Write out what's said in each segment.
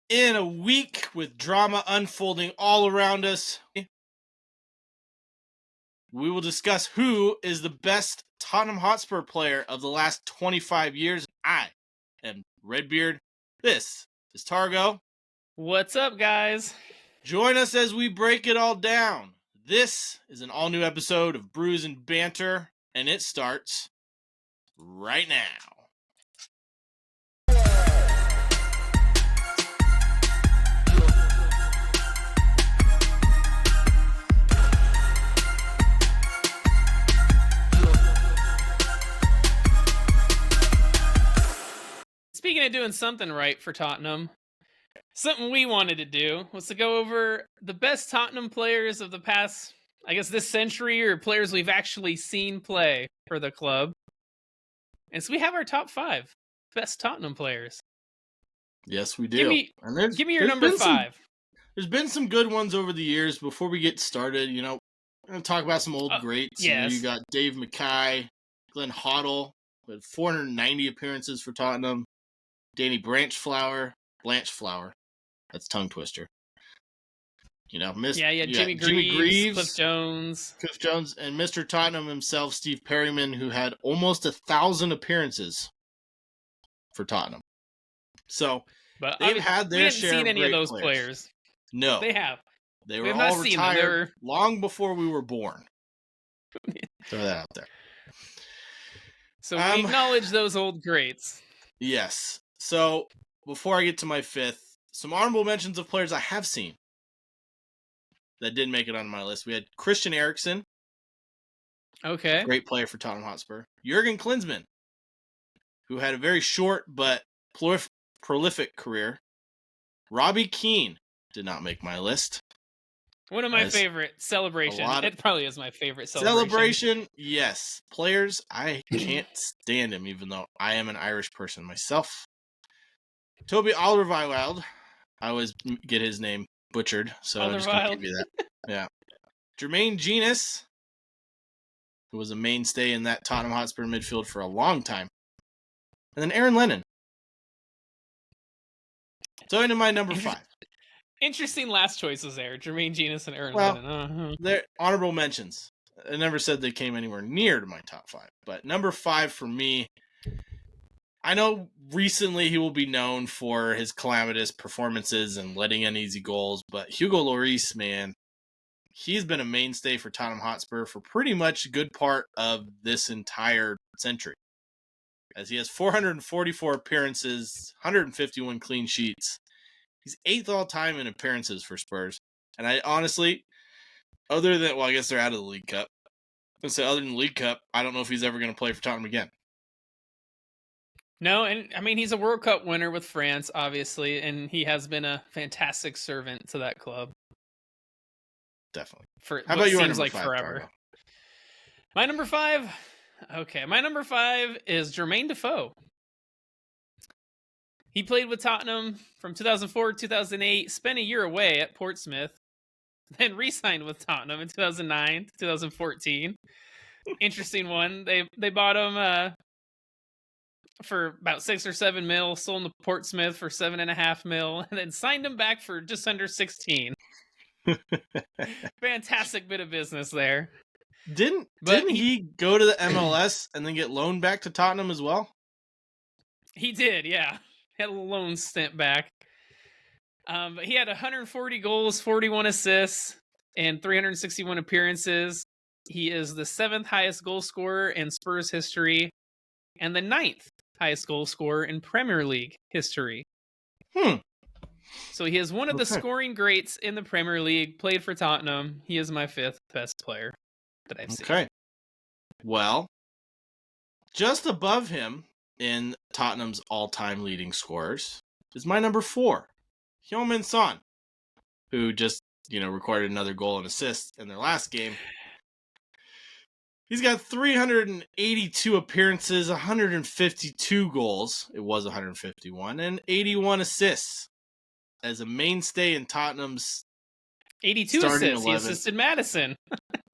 In a week with drama unfolding all around us, we will discuss who is the best Tottenham Hotspur player of the last 25 years. I am Redbeard. This is Targo. What's up, guys? Join us as we break it all down. This is an all-new episode of Brews and Banter, and it starts right now. Speaking of doing something right for Tottenham, something we wanted to do was to go over the best Tottenham players of the past, I guess, this century, or players we've actually seen play for the club. And so we have our top 5 best Tottenham players. Yes, we do. Give me your number 5. There's been some good ones over the years. Before we get started, we're going to talk about some old greats. Yes. You got Dave Mackay, Glenn Hoddle, with 490 appearances for Tottenham. Danny Blanchflower. That's tongue twister. Jimmy Greaves, Cliff Jones, and Mr. Tottenham himself, Steve Perryman, who had almost 1,000 appearances for Tottenham. So they've had their share. We haven't seen any of those players. No, they have. They were all retired long before we were born. Throw that out there. So we acknowledge those old greats. Yes. So before I get to my 5th, some honorable mentions of players I have seen that didn't make it on my list. We had Christian Eriksen. Okay. Great player for Tottenham Hotspur. Jurgen Klinsmann, who had a very short but prolific career. Robbie Keane did not make my list. One of my favorite. Celebration. It probably is my favorite celebration. Celebration, yes. Players, I can't stand him, even though I am an Irish person myself. Toby Alderweireld. I always get his name butchered, so I'm just going to give you that. Yeah. Jermaine Genius, who was a mainstay in that Tottenham Hotspur midfield for a long time. And then Aaron Lennon. So into my number 5. Interesting last choices there. Jermaine Genius and Aaron Lennon. They're honorable mentions. I never said they came anywhere near to my top 5. But number 5 for me, I know recently he will be known for his calamitous performances and letting in easy goals, but Hugo Lloris, man, he's been a mainstay for Tottenham Hotspur for pretty much a good part of this entire century. As he has 444 appearances, 151 clean sheets. He's 8th all-time in appearances for Spurs. And I honestly, other than, I guess they're out of the League Cup. Other than the League Cup, I don't know if he's ever going to play for Tottenham again. No, and I mean, he's a World Cup winner with France, obviously, and he has been a fantastic servant to that club. Definitely. For how about you? Seems like 5, forever. Cargo? My number 5. Okay, my number 5 is Jermaine Defoe. He played with Tottenham from 2004 to 2008, spent a year away at Portsmouth, then re-signed with Tottenham in 2009 to 2014. Interesting one. They bought him for about 6 or 7 mil, sold him to Portsmouth for 7.5 mil, and then signed him back for just under 16. Fantastic bit of business there. Didn't he go to the MLS and then get loaned back to Tottenham as well? He did, yeah. He had a loan stint back. But he had 140 goals, 41 assists, and 361 appearances. He is the 7th highest goal scorer in Spurs history and the 9th highest goal scorer in Premier League history. So he is one of the scoring greats in the Premier League, played for Tottenham. He is my 5th best player that I've seen. Okay. Well, just above him in Tottenham's all-time leading scorers is my number 4, Heung-min Son, who just, recorded another goal and assist in their last game. He's got 382 appearances, 152 goals. It was 151, and 81 assists as a mainstay in Tottenham's 82 assists. 11. He assisted Madison.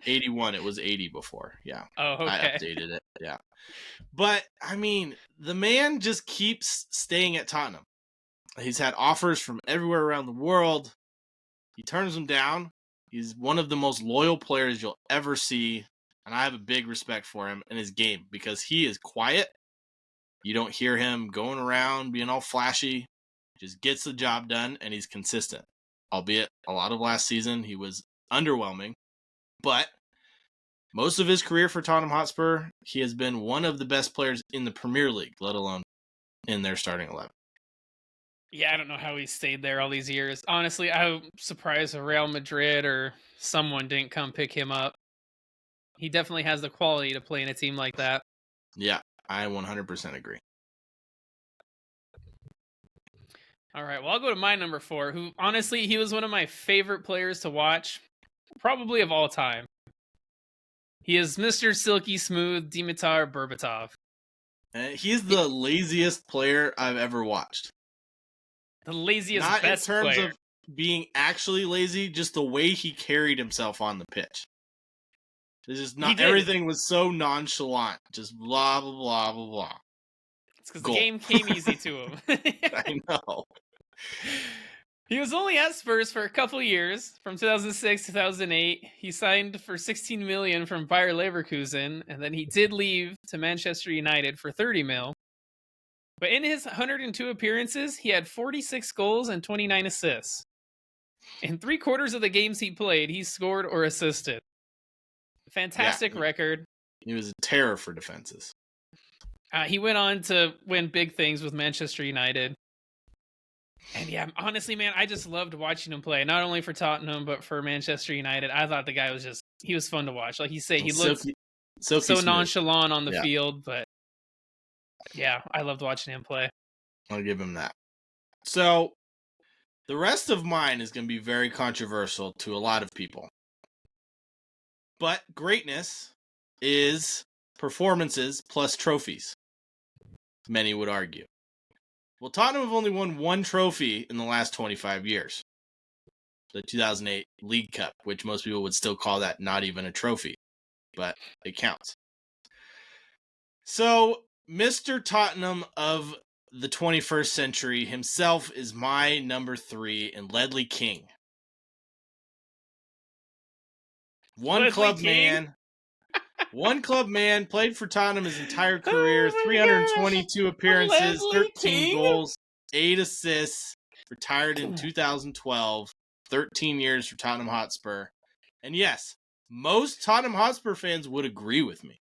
81. It was 80 before. Yeah. Oh, okay. I updated it. Yeah. But, I mean, the man just keeps staying at Tottenham. He's had offers from everywhere around the world. He turns them down. He's one of the most loyal players you'll ever see, and I have a big respect for him and his game because he is quiet. You don't hear him going around being all flashy. He just gets the job done, and he's consistent. Albeit a lot of last season he was underwhelming, but most of his career for Tottenham Hotspur, he has been one of the best players in the Premier League, let alone in their starting 11. Yeah, I don't know how he stayed there all these years. Honestly, I'm surprised Real Madrid or someone didn't come pick him up. He definitely has the quality to play in a team like that. Yeah, I 100% agree. All right, well, I'll go to my number 4, who, honestly, he was one of my favorite players to watch, probably of all time. He is Mr. Silky Smooth Dimitar Berbatov. He's the laziest player I've ever watched. The laziest, Not best in terms player. of being actually lazy, just the way he carried himself on the pitch. It's just not everything was so nonchalant. Just blah blah blah blah blah. It's because the game came easy to him. I know. He was only at Spurs for a couple years, from 2006 to 2008. He signed for 16 million from Bayer Leverkusen, and then he did leave to Manchester United for 30 mil. But in his 102 appearances, he had 46 goals and 29 assists. In 3/4 of the games he played, he scored or assisted. Fantastic record. He was a terror for defenses. He went on to win big things with Manchester United. And yeah, honestly, man, I just loved watching him play. Not only for Tottenham, but for Manchester United. I thought the guy was he was fun to watch. Like you say, he looked so nonchalant on the field, but yeah, I loved watching him play. I'll give him that. So, the rest of mine is going to be very controversial to a lot of people. But greatness is performances plus trophies, many would argue. Well, Tottenham have only won one trophy in the last 25 years. The 2008 League Cup, which most people would still call that not even a trophy, but it counts. So, Mr. Tottenham of the 21st century himself is my number 3 in Ledley King. One club man, played for Tottenham his entire career, 322 appearances, 13 goals, 8 assists, retired in 2012, 13 years for Tottenham Hotspur. And yes, most Tottenham Hotspur fans would agree with me.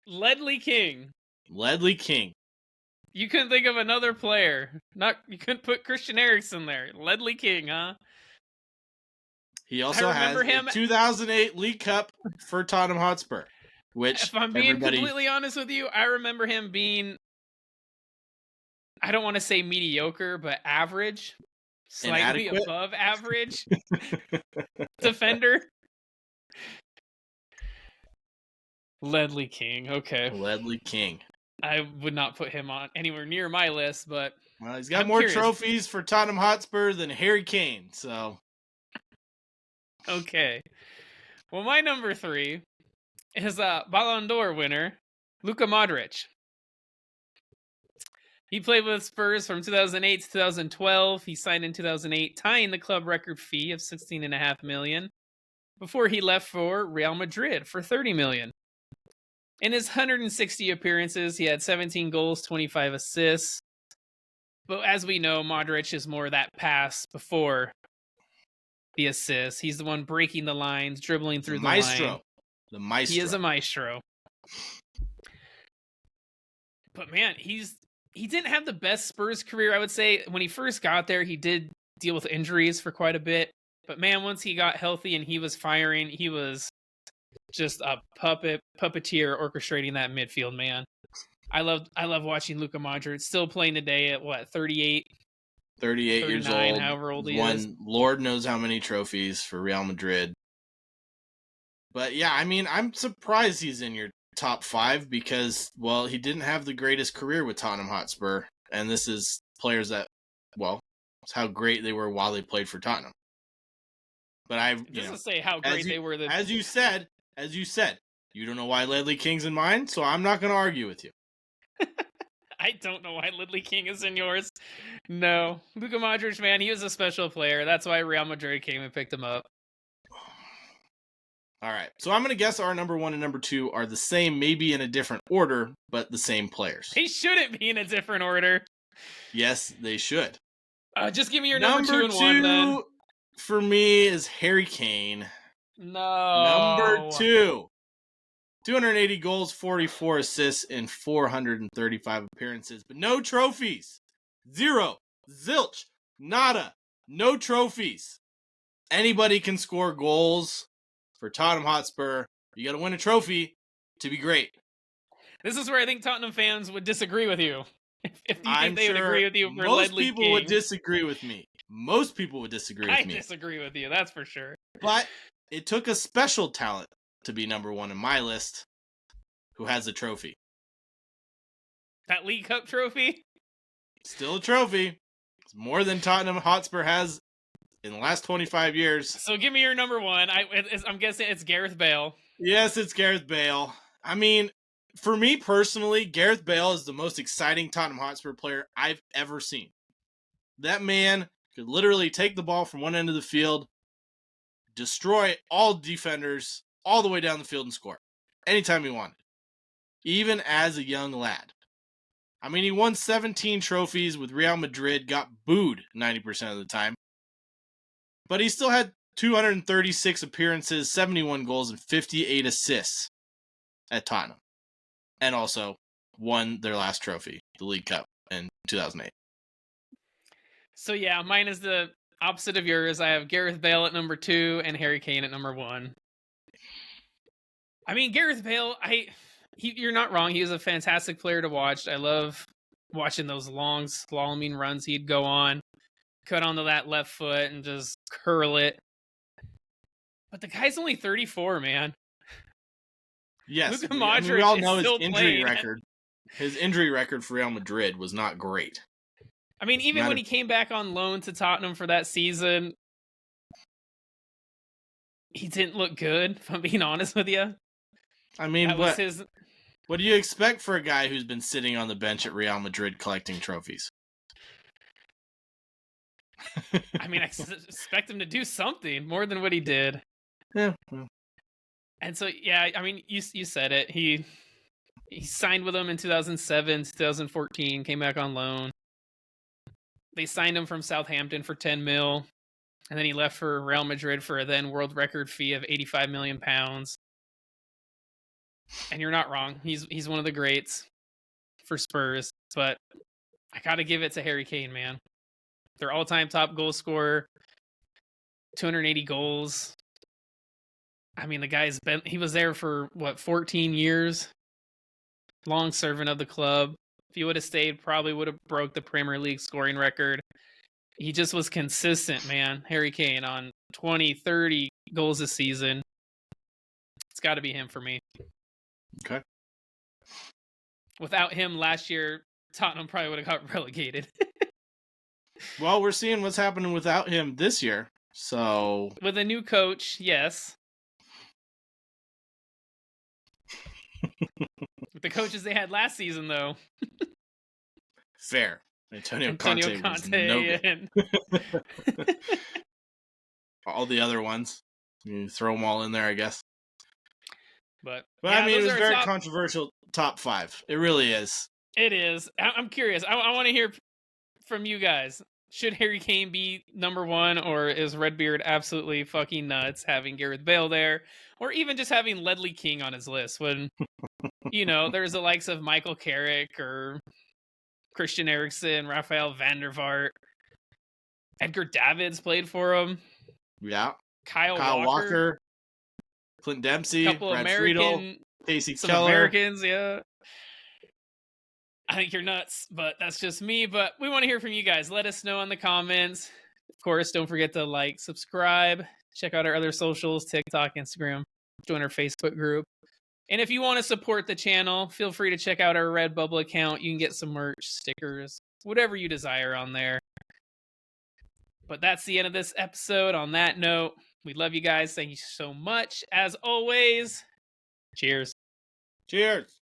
Ledley King. You couldn't think of another player. You couldn't put Christian Eriksen there. Ledley King, huh? He also has a 2008 League Cup for Tottenham Hotspur, which, if I'm being completely honest with you, I remember him being, I don't want to say mediocre, but average, slightly above average defender. Ledley King, okay. Ledley King. I would not put him on anywhere near my list, but well, he's got more trophies for Tottenham Hotspur than Harry Kane, so. Okay. Well, my number 3 is a Ballon d'Or winner, Luka Modric. He played with Spurs from 2008 to 2012. He signed in 2008, tying the club record fee of $16.5 million before he left for Real Madrid for $30 million. In his 160 appearances, he had 17 goals, 25 assists. But as we know, Modric is more that pass before the assist. He's the one breaking the lines, dribbling through the line. The maestro. He is a maestro. But man, he didn't have the best Spurs career, I would say. When he first got there, he did deal with injuries for quite a bit. But man, once he got healthy and he was firing, he was just a puppeteer orchestrating that midfield, man. I love watching Luka Modric still playing today at what, 38 years old, however old he is. Lord knows how many trophies for Real Madrid. But yeah, I mean, I'm surprised he's in your top 5 because, well, he didn't have the greatest career with Tottenham Hotspur, and this is players that, well, it's how great they were while they played for Tottenham. But it doesn't say how great they were. As you said, you don't know why Ledley King's in mine, so I'm not going to argue with you. I don't know why Lidley King is in yours. No. Luka Modric, man, he was a special player. That's why Real Madrid came and picked him up. All right. So I'm going to guess our number 1 and number 2 are the same, maybe in a different order, but the same players. They shouldn't be in a different order. Yes, they should. Just give me your number 2 and 1 then. Number 2 for me is Harry Kane. No. Number 2. 280 goals, 44 assists in 435 appearances, but no trophies. 0. Zilch. Nada. No trophies. Anybody can score goals for Tottenham Hotspur. You got to win a trophy to be great. This is where I think Tottenham fans would disagree with you. If you think they would sure agree with you for most Ledley people King. would disagree with me. Most people would disagree with me. I disagree with you, that's for sure. But it took a special talent to be number 1 in my list who has a trophy. That League Cup trophy? Still a trophy. It's more than Tottenham Hotspur has in the last 25 years. So give me your number 1. I'm guessing it's Gareth Bale. Yes, it's Gareth Bale. I mean, for me personally, Gareth Bale is the most exciting Tottenham Hotspur player I've ever seen. That man could literally take the ball from one end of the field, destroy all defenders all the way down the field and score anytime he wanted, even as a young lad. I mean, he won 17 trophies with Real Madrid, got booed 90% of the time, but he still had 236 appearances, 71 goals, and 58 assists at Tottenham, and also won their last trophy, the League Cup, in 2008. So yeah, mine is the opposite of yours. I have Gareth Bale at number 2 and Harry Kane at number 1. I mean, Gareth Bale, you're not wrong. He was a fantastic player to watch. I love watching those long slaloming runs he'd go on, cut onto that left foot and just curl it. But the guy's only 34, man. Yes, Luka Modric we all know is his still injury playing. record. His injury record for Real Madrid was not great. I mean, even when he came back on loan to Tottenham for that season, he didn't look good, if I'm being honest with you. I mean, what do you expect for a guy who's been sitting on the bench at Real Madrid collecting trophies? I mean, I expect him to do something more than what he did. Yeah. And so, yeah, I mean, you said it. He signed with them in 2007, 2014, came back on loan. They signed him from Southampton for 10 mil, and then he left for Real Madrid for a then world record fee of 85 million pounds. And you're not wrong. He's one of the greats for Spurs, but I got to give it to Harry Kane, man. Their all-time top goal scorer, 280 goals. I mean, the guy's he was there for 14 years. Long servant of the club. If he would have stayed, probably would have broke the Premier League scoring record. He just was consistent, man. Harry Kane on 20, 30 goals a season. It's got to be him for me. Okay. Without him last year, Tottenham probably would have got relegated. Well, we're seeing what's happening without him this year. So with a new coach, yes. With the coaches they had last season, though. Fair. Antonio Conte was no good. All the other ones. You throw them all in there, I guess. But yeah, I mean, it was very controversial top 5. It really is. It is. I'm curious. I want to hear from you guys. Should Harry Kane be number 1, or is Redbeard absolutely fucking nuts having Gareth Bale there, or even just having Ledley King on his list when, there's the likes of Michael Carrick or Christian Eriksen, Rafael van der Vaart, Edgar Davids played for him. Yeah. Kyle Walker, Clint Dempsey, Brad Friedel, Casey some Keller. Americans, yeah. I think you're nuts, but that's just me. But we want to hear from you guys. Let us know in the comments. Of course, don't forget to like, subscribe, check out our other socials, TikTok, Instagram, join our Facebook group. And if you want to support the channel, feel free to check out our Redbubble account. You can get some merch, stickers, whatever you desire on there. But that's the end of this episode. On that note, we love you guys. Thank you so much. As always, cheers. Cheers.